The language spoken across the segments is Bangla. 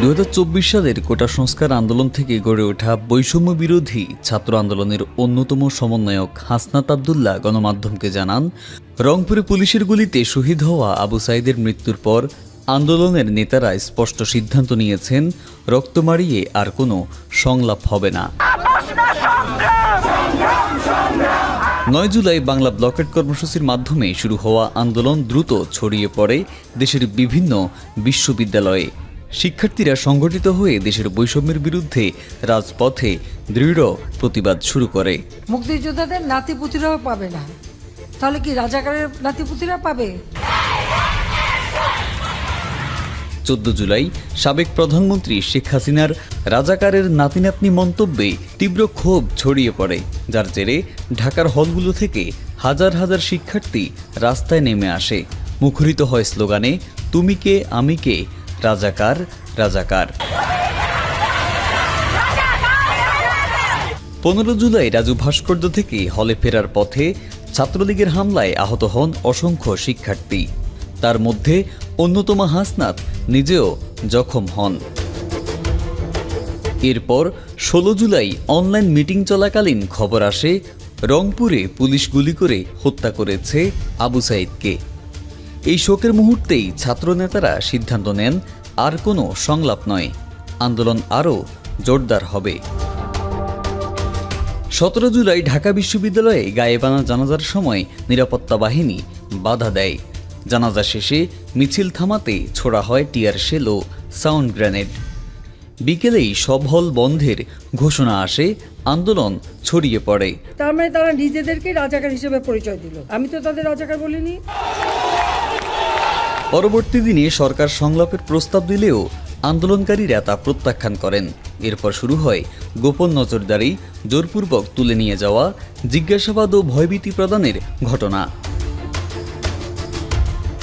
2024 সালের কোটা সংস্কার আন্দোলন থেকে গড়ে ওঠা বৈষম্য বিরোধী ছাত্র আন্দোলনের অন্যতম সমন্বয়ক হাসনাত আব্দুল্লাহ গণমাধ্যমকে জানান, রংপুরে পুলিশের গুলিতে শহীদ হওয়া আবু সাঈদের মৃত্যুর পর আন্দোলনের নেতারা স্পষ্ট সিদ্ধান্ত নিয়েছেন, রক্ত মারিয়ে আর কোনো সংলাপ হবে না। 9 জুলাই বাংলা ব্লকেট কর্মসূচির মাধ্যমে শুরু হওয়া আন্দোলন দ্রুত ছড়িয়ে পড়ে দেশের বিভিন্ন বিশ্ববিদ্যালয়ে। শিক্ষার্থীরা সংগঠিত হয়ে দেশের বৈষম্যের বিরুদ্ধে রাজপথে দৃঢ় প্রতিবাদ শুরু করে। মুক্তিযোদ্ধাদের নাতিপুতিরাও পাবে না, তাহলে কি রাজাকারের নাতিপুতিরা পাবে? 14 জুলাই সাবেক প্রধানমন্ত্রী শেখ হাসিনার রাজাকারের নাতি নাতনি মন্তব্যে তীব্র ক্ষোভ ছড়িয়ে পড়ে, যার জেরে ঢাকার হলগুলো থেকে হাজার হাজার শিক্ষার্থী রাস্তায় নেমে আসে। মুখরিত হয় স্লোগানে, তুমি কে আমি কে, রাজাকার রাজাকার। 15 জুলাই রাজু ভাস্কর্য থেকে হলে ফেরার পথে ছাত্রলীগের হামলায় আহত হন অসংখ্য শিক্ষার্থী। তার মধ্যে অন্যতম হাসনাত নিজেও জখম হন। এরপর 16 জুলাই অনলাইন মিটিং চলাকালীন খবর আসে, রংপুরে পুলিশ গুলি করে হত্যা করেছে আবু সাঈদকে। এই শোকের মুহূর্তেই ছাত্রনেতারা সিদ্ধান্ত নেন, আর কোনো সংলাপ নয়, আন্দোলন আরও জোরদার হবে। 17 জুলাই ঢাকা বিশ্ববিদ্যালয়ে গায়েবানা জানাজার সময় নিরাপত্তা বাহিনী বাধা দেয়। জানাজা শেষে মিছিল থামাতে ছোড়া হয় টিয়ার শেল ও সাউন্ড গ্রেনেড। বিকেলেই সব হল বন্ধের ঘোষণা আসে, আন্দোলন ছড়িয়ে পড়ে। তার মানে তারা নিজেদেরকে রাজাকার হিসেবে পরিচয় দিল, আমি তো তাদের রাজাকার বলিনি। পরবর্তী দিনে সরকার সংলাপের প্রস্তাব দিলেও আন্দোলনকারীরা তা প্রত্যাখ্যান করেন। এরপর শুরু হয় গোপন নজরদারি, জোরপূর্বক তুলে নিয়ে যাওয়া, জিজ্ঞাসাবাদ ও ভয়ভীতি প্রদানের ঘটনা।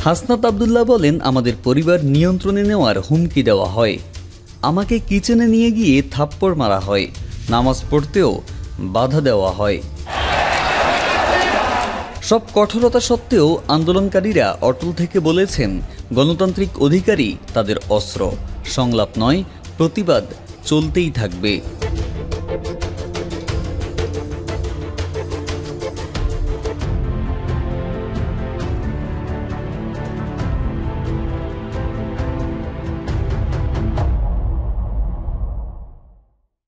হাসনাত আব্দুল্লাহ বলেন, আমাদের পরিবার নিয়ন্ত্রণে নেওয়ার হুমকি দেওয়া হয়, আমাকে কিচেনে নিয়ে গিয়ে থাপ্পড় মারা হয়, নামাজ পড়তেও বাধা দেওয়া হয়। সব কঠোরতা সত্ত্বেও আন্দোলনকারীরা অটল থেকে বলেছেন, গণতান্ত্রিক অধিকারই তাদের অস্ত্র, সংলাপ নয়, প্রতিবাদ চলতেই থাকবে।